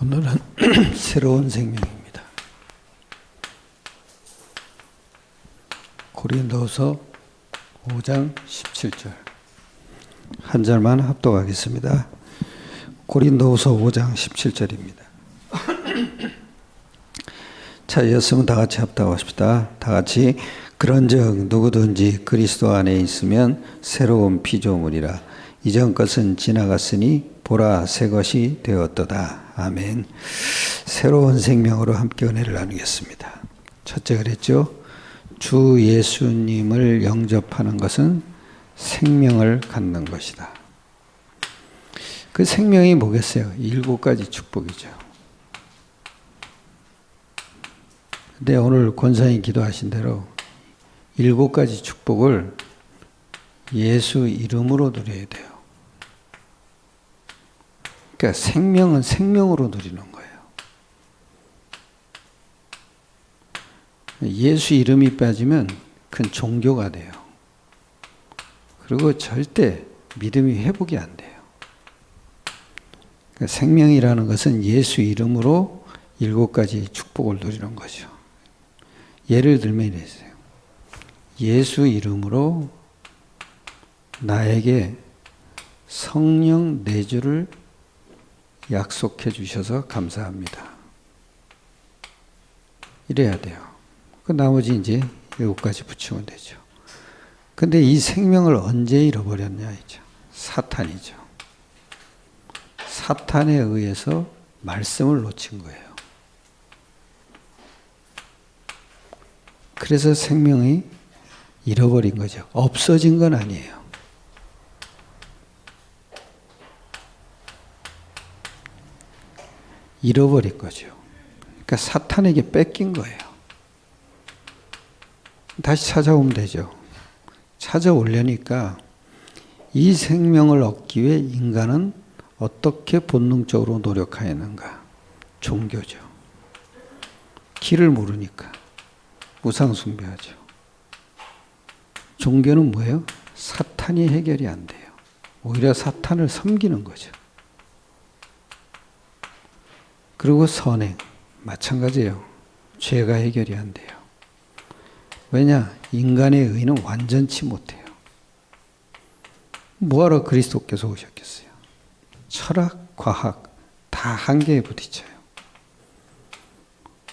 오늘은 새로운 생명입니다. 고린도서 5장 17절 한 절만 합독하겠습니다. 고린도서 5장 17절입니다. 자, 이었으면 다 같이 합독합시다. 다 같이 그런즉 누구든지 그리스도 안에 있으면 새로운 피조물이라 이전 것은 지나갔으니 보라 새 것이 되었도다. 아멘. 새로운 생명으로 함께 은혜를 나누겠습니다. 첫째 그랬죠. 주 예수님을 영접하는 것은 생명을 갖는 것이다. 그 생명이 뭐겠어요? 7가지 축복이죠. 근데 오늘 권사님 기도하신 대로 7가지 축복을 예수 이름으로 누려야 돼요. 그러니까 생명은 생명으로 누리는 거예요. 예수 이름이 빠지면 그건 종교가 돼요. 그리고 절대 믿음이 회복이 안 돼요. 그러니까 생명이라는 것은 예수 이름으로 7가지 축복을 누리는 거죠. 예를 들면 이랬어요. 예수 이름으로 나에게 성령 내주를 약속해 주셔서 감사합니다. 이래야 돼요. 그 나머지 이제 7가지 붙이면 되죠. 근데 이 생명을 언제 잃어버렸냐 이죠. 사탄이죠. 사탄에 의해서 말씀을 놓친 거예요. 그래서 생명이 잃어버린 거죠. 없어진 건 아니에요. 잃어버린 거죠. 그러니까 사탄에게 뺏긴 거예요. 다시 찾아오면 되죠. 찾아오려니까 이 생명을 얻기 위해 인간은 어떻게 본능적으로 노력하였는가? 종교죠. 길을 모르니까 우상 숭배하죠. 종교는 뭐예요? 사탄이 해결이 안 돼요. 오히려 사탄을 섬기는 거죠. 그리고 선행 마찬가지예요. 죄가 해결이 안 돼요. 왜냐? 인간의 의는 완전치 못해요. 뭐하러 그리스도께서 오셨겠어요? 철학, 과학 다 한계에 부딪혀요.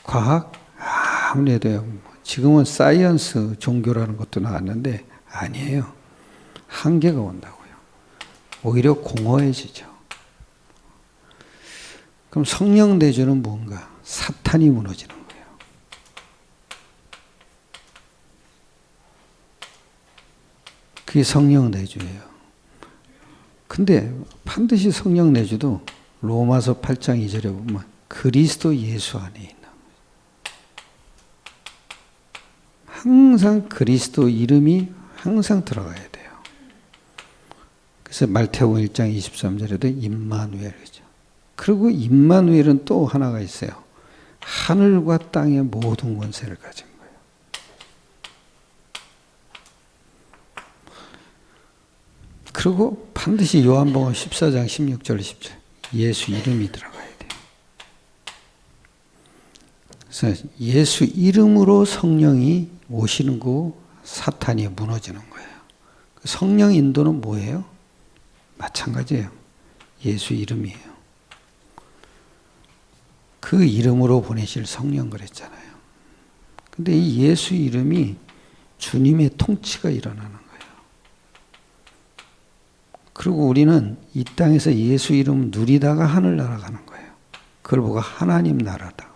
과학 아무리 해도요. 지금은 사이언스 종교라는 것도 나왔는데 아니에요. 한계가 온다고요. 오히려 공허해지죠. 그럼 성령 내주는 뭔가? 사탄이 무너지는 거예요. 그게 성령 내주예요. 근데 반드시 성령 내주도 로마서 8장 2절에 보면 그리스도 예수 안에 있는 거예요. 항상 그리스도 이름이 항상 들어가야 돼요. 그래서 말태오 1장 23절에도 임마누엘 그죠. 그리고 임마누엘은 또 하나가 있어요. 하늘과 땅의 모든 권세를 가진 거예요. 그리고 반드시 요한복음 14장 16절 10절 예수 이름이 들어가야 돼요. 그래서 예수 이름으로 성령이 오시는 거 사탄이 무너지는 거예요. 성령 인도는 뭐예요? 마찬가지예요. 예수 이름이에요. 그 이름으로 보내실 성령 그랬잖아요. 근데 이 예수 이름이 주님의 통치가 일어나는 거예요. 그리고 우리는 이 땅에서 예수 이름 누리다가 하늘 날아가는 거예요. 그걸 보고 하나님 나라다.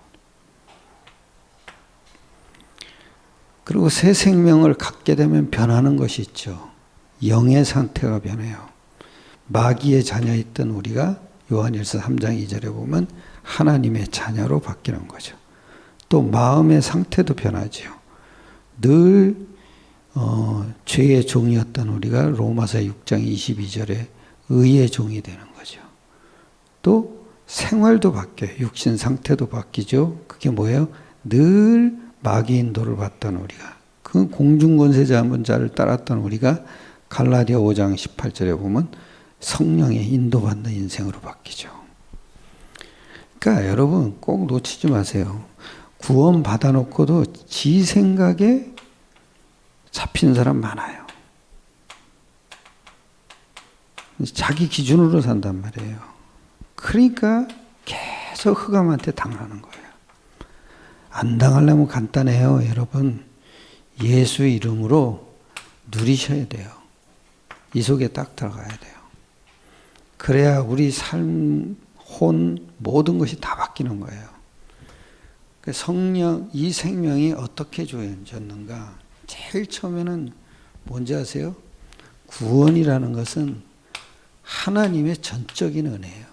그리고 새 생명을 갖게 되면 변하는 것이 있죠. 영의 상태가 변해요. 마귀의 자녀였던 우리가 요한일서 3장 2절에 보면 하나님의 자녀로 바뀌는 거죠. 또 마음의 상태도 변하죠. 늘 죄의 종이었던 우리가 로마서 6장 22절에 의의 종이 되는 거죠. 또 생활도 바뀌어요. 육신 상태도 바뀌죠. 그게 뭐예요? 늘 마귀 인도를 받던 우리가 그 공중권세자 한 자를 따랐던 우리가 갈라디아 5장 18절에 보면 성령의 인도받는 인생으로 바뀌죠. 그러니까 여러분 꼭 놓치지 마세요. 구원 받아놓고도 지 생각에 잡힌 사람 많아요. 자기 기준으로 산단 말이에요. 그러니까 계속 흑암한테 당하는 거예요. 안 당하려면 간단해요, 여러분. 예수 이름으로 누리셔야 돼요. 이 속에 딱 들어가야 돼요. 그래야 우리 삶, 혼, 모든 것이 다 바뀌는 거예요. 성령, 이 생명이 어떻게 주어졌는가? 제일 처음에는 뭔지 아세요? 구원이라는 것은 하나님의 전적인 은혜예요.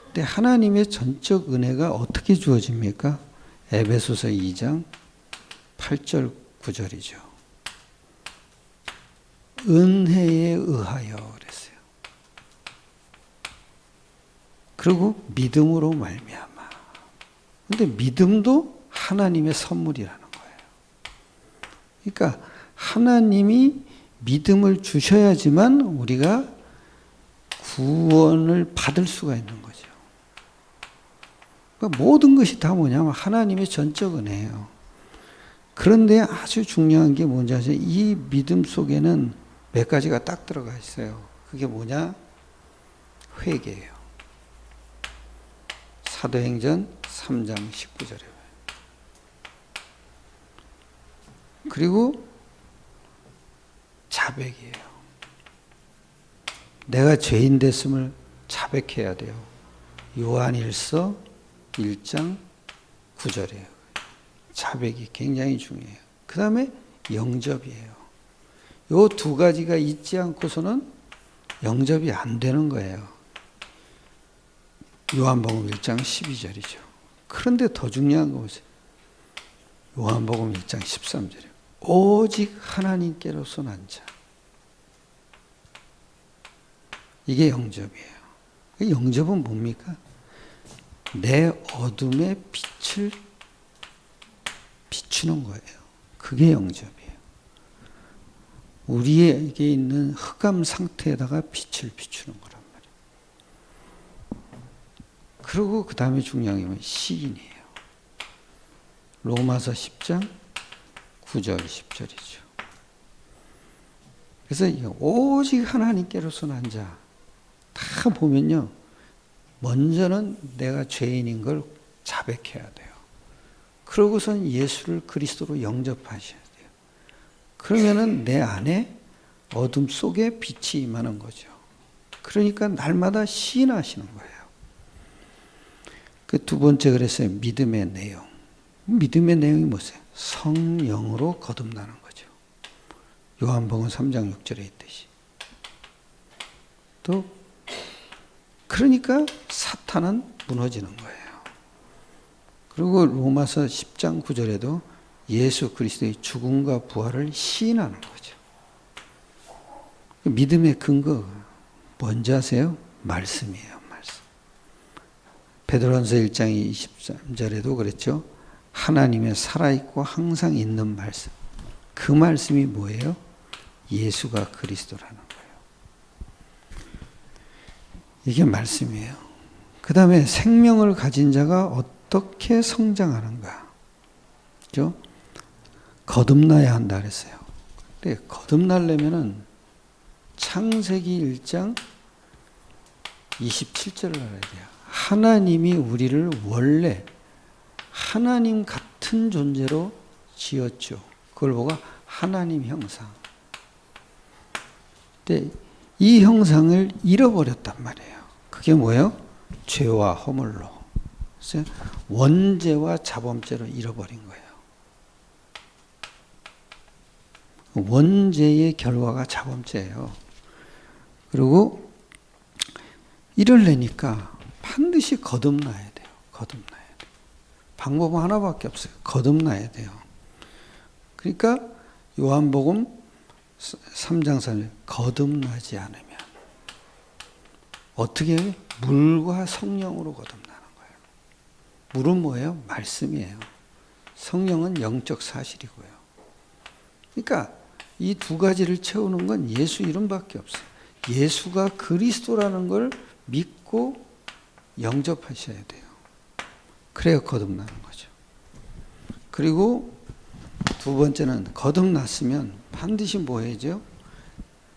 근데 하나님의 전적 은혜가 어떻게 주어집니까? 에베소서 2장 8절 9절이죠. 은혜에 의하여 그랬어요. 그리고 믿음으로 말미암아. 근데 믿음도 하나님의 선물이라는 거예요. 그러니까 하나님이 믿음을 주셔야지만 우리가 구원을 받을 수가 있는 거죠. 그러니까 모든 것이 다 뭐냐면 하나님의 전적 은혜예요. 그런데 아주 중요한 게 뭔지 아세요? 이 믿음 속에는 몇 가지가 딱 들어가 있어요. 그게 뭐냐? 회개예요. 사도행전 3장 19절에. 그리고 자백이에요. 내가 죄인 됐음을 자백해야 돼요. 요한일서 1장 9절이에요. 자백이 굉장히 중요해요. 그 다음에 영접이에요. 요 두 가지가 있지 않고서는 영접이 안 되는 거예요. 요한복음 1장 12절이죠. 그런데 더 중요한 거 보세요. 요한복음 1장 13절이에요. 오직 하나님께로서 난 자. 이게 영접이에요. 영접은 뭡니까? 내 어둠의 빛을 비추는 거예요. 그게 영접이에요. 우리에게 있는 흑암 상태에다가 빛을 비추는 거란 말이에요. 그리고 그 다음에 중요한 게 뭐예요? 시인이에요. 로마서 10장 9절 10절이죠. 그래서 오직 하나님께로서 난 자 다 보면요. 먼저는 내가 죄인인 걸 자백해야 돼요. 그러고선 예수를 그리스도로 영접하셔야 돼요. 그러면은 내 안에 어둠 속에 빛이 임하는 거죠. 그러니까 날마다 시인하시는 거예요. 그 두 번째 그랬어요. 믿음의 내용. 믿음의 내용이 뭐예요? 성령으로 거듭나는 거죠. 요한복음 3장 6절에 있듯이. 또 그러니까 사탄은 무너지는 거예요. 그리고 로마서 10장 9절에도 예수 그리스도의 죽음과 부활을 시인하는 거죠. 믿음의 근거 뭔지 아세요? 말씀이에요. 말씀. 베드로전서 1장 23절에도 그랬죠. 하나님의 살아있고 항상 있는 말씀. 그 말씀이 뭐예요? 예수가 그리스도라는 거예요. 이게 말씀이에요. 그 다음에 생명을 가진 자가 어떻게 성장하는가? 그죠? 거듭나야 한다 그랬어요. 근데 거듭나려면은 창세기 1장 27절을 알아야 돼요. 하나님이 우리를 원래 하나님 같은 존재로 지었죠. 그걸 보고 하나님 형상. 근데 이 형상을 잃어버렸단 말이에요. 그게 뭐예요? 죄와 허물로. 그래서 원죄와 자범죄로 잃어버린 거예요. 원죄의 결과가 자범죄예요. 그리고 이러려니까 반드시 거듭나야 돼요. 거듭나야 돼요. 방법은 하나밖에 없어요. 거듭나야 돼요. 그러니까 요한복음 3장 3절 거듭나지 않으면 어떻게 해요? 물과 성령으로 거듭나는 거예요. 물은 뭐예요? 말씀이에요. 성령은 영적 사실이고요. 그러니까 이 두 가지를 채우는 건 예수 이름밖에 없어요. 예수가 그리스도라는 걸 믿고 영접하셔야 돼요. 그래야 거듭나는 거죠. 그리고 두 번째는 거듭났으면 반드시 뭐 해야죠?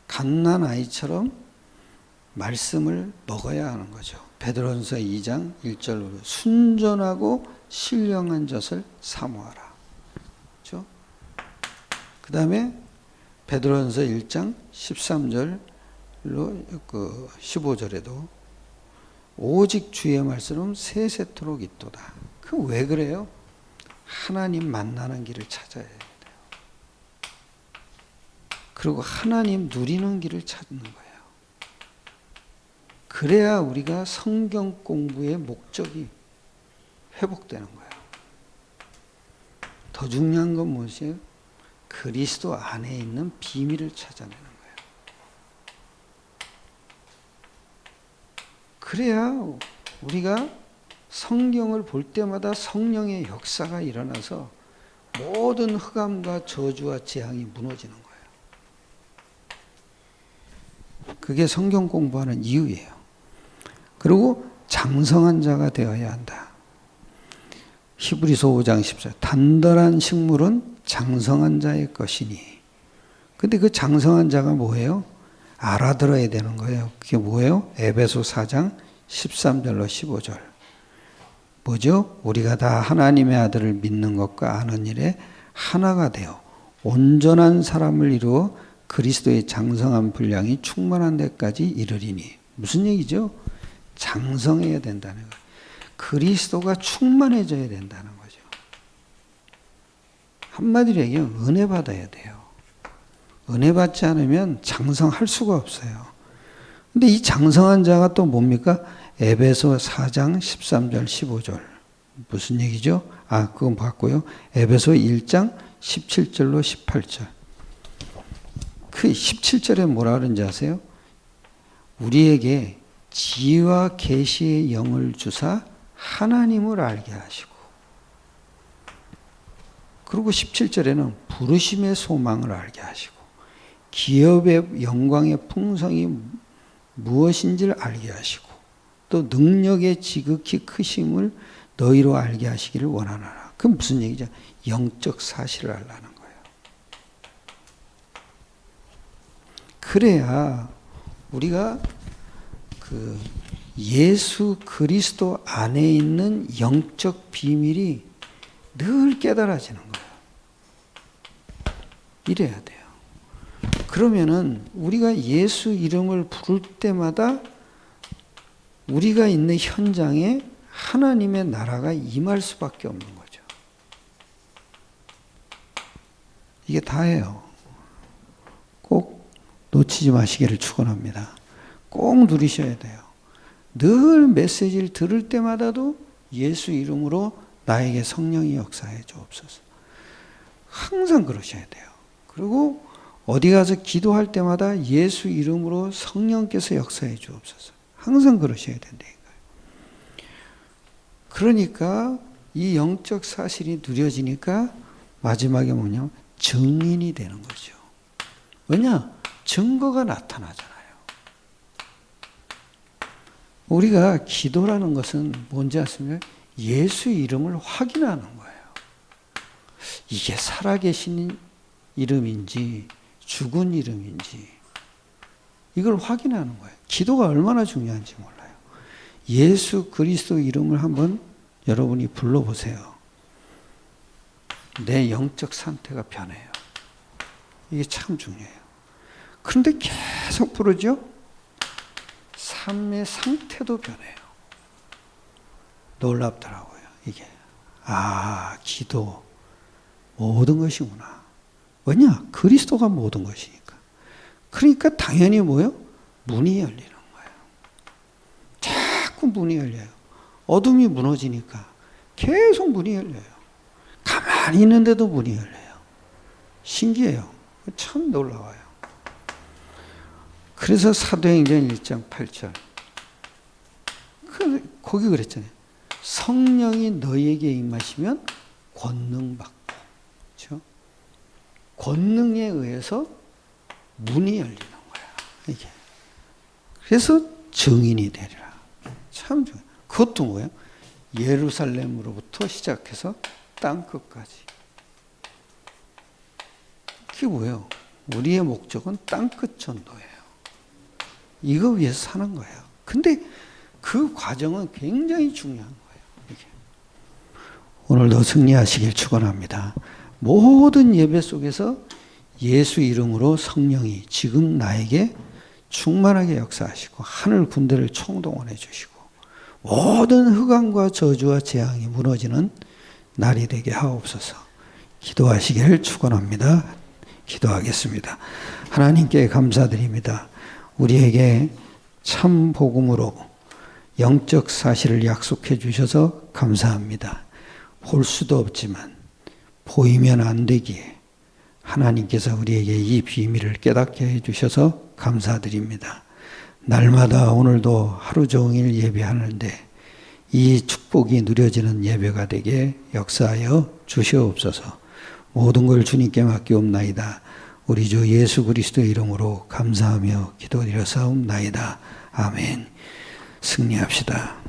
갓난 아이처럼 말씀을 먹어야 하는 거죠. 베드로전서 2장 1절로 순전하고 신령한 젖을 사모하라. 그렇죠? 그 다음에 베드로전서 1장 13절로 15절에도 오직 주의 말씀은 세세토록 있도다. 그 왜 그래요? 하나님 만나는 길을 찾아야 돼요. 그리고 하나님 누리는 길을 찾는 거예요. 그래야 우리가 성경 공부의 목적이 회복되는 거예요. 더 중요한 건 무엇이에요? 그리스도 안에 있는 비밀을 찾아내는 거예요. 그래야 우리가 성경을 볼 때마다 성령의 역사가 일어나서 모든 흑암과 저주와 재앙이 무너지는 거예요. 그게 성경 공부하는 이유예요. 그리고 장성한 자가 되어야 한다. 히브리서 5장 14절 단단한 식물은 장성한 자의 것이니. 근데 그 장성한 자가 뭐예요? 알아들어야 되는 거예요. 그게 뭐예요? 에베소 4장 13절로 15절. 뭐죠? 우리가 다 하나님의 아들을 믿는 것과 아는 일에 하나가 되어 온전한 사람을 이루어 그리스도의 장성한 분량이 충만한 데까지 이르리니. 무슨 얘기죠? 장성해야 된다는 거예요. 그리스도가 충만해져야 된다는 거죠. 한마디로 얘기하면 은혜 받아야 돼요. 은혜 받지 않으면 장성할 수가 없어요. 근데 이 장성한 자가 또 뭡니까? 에베소 4장 13절 15절. 무슨 얘기죠? 그건 봤고요. 에베소 1장 17절로 18절. 그 17절에 뭐라 그런지 아세요? 우리에게 지혜와 계시의 영을 주사 하나님을 알게 하시고, 그리고 17절에는 부르심의 소망을 알게 하시고, 기업의 영광의 풍성이 무엇인지를 알게 하시고, 또 능력의 지극히 크심을 너희로 알게 하시기를 원하노라. 그건 무슨 얘기죠? 영적 사실을 알라는 거예요. 그래야 우리가 그 예수 그리스도 안에 있는 영적 비밀이 늘 깨달아지는 거예요. 이래야 돼요. 그러면은 우리가 예수 이름을 부를 때마다 우리가 있는 현장에 하나님의 나라가 임할 수밖에 없는 거죠. 이게 다예요. 꼭 놓치지 마시기를 축원합니다. 꼭 누리셔야 돼요. 늘 메시지를 들을 때마다도 예수 이름으로 나에게 성령이 역사해 주옵소서. 항상 그러셔야 돼요. 그리고 어디 가서 기도할 때마다 예수 이름으로 성령께서 역사해 주옵소서. 항상 그러셔야 된다니까요. 그러니까 이 영적 사실이 누려지니까 마지막에 뭐냐? 증인이 되는 거죠. 왜냐? 증거가 나타나잖아요. 우리가 기도라는 것은 뭔지 아십니까? 예수 이름을 확인하는 거예요. 이게 살아계신 이름인지 죽은 이름인지 이걸 확인하는 거예요. 기도가 얼마나 중요한지 몰라요. 예수 그리스도 이름을 한번 여러분이 불러보세요. 내 영적 상태가 변해요. 이게 참 중요해요. 그런데 계속 부르죠? 삶의 상태도 변해요. 놀랍더라고요. 이게 기도 모든 것이구나. 왜냐? 그리스도가 모든 것이니까. 그러니까 당연히 뭐요? 문이 열리는 거예요. 자꾸 문이 열려요. 어둠이 무너지니까 계속 문이 열려요. 가만히 있는데도 문이 열려요. 신기해요. 참 놀라워요. 그래서 사도행전 1장 8절 거기 그랬잖아요. 성령이 너희에게 임하시면 권능 받고, 그렇죠? 권능에 의해서 문이 열리는 거야. 이게. 그래서 증인이 되리라. 참 좋아요. 그것도 뭐예요? 예루살렘으로부터 시작해서 땅 끝까지. 그게 뭐예요? 우리의 목적은 땅 끝 전도예요. 이거 위해서 사는 거예요. 근데 그 과정은 굉장히 중요한 거예요. 이게. 오늘도 승리하시길 축원합니다. 모든 예배 속에서 예수 이름으로 성령이 지금 나에게 충만하게 역사하시고 하늘 군대를 총동원해 주시고 모든 흑암과 저주와 재앙이 무너지는 날이 되게 하옵소서. 기도하시길 축원합니다. 기도하겠습니다. 하나님께 감사드립니다. 우리에게 참 복음으로 영적 사실을 약속해 주셔서 감사합니다. 볼 수도 없지만 보이면 안 되기에 하나님께서 우리에게 이 비밀을 깨닫게 해 주셔서 감사드립니다. 날마다 오늘도 하루 종일 예배하는데 이 축복이 누려지는 예배가 되게 역사하여 주시옵소서. 모든 걸 주님께 맡기옵나이다. 우리 주 예수 그리스도의 이름으로 감사하며 기도드려 사옵나이다. 아멘. 승리합시다.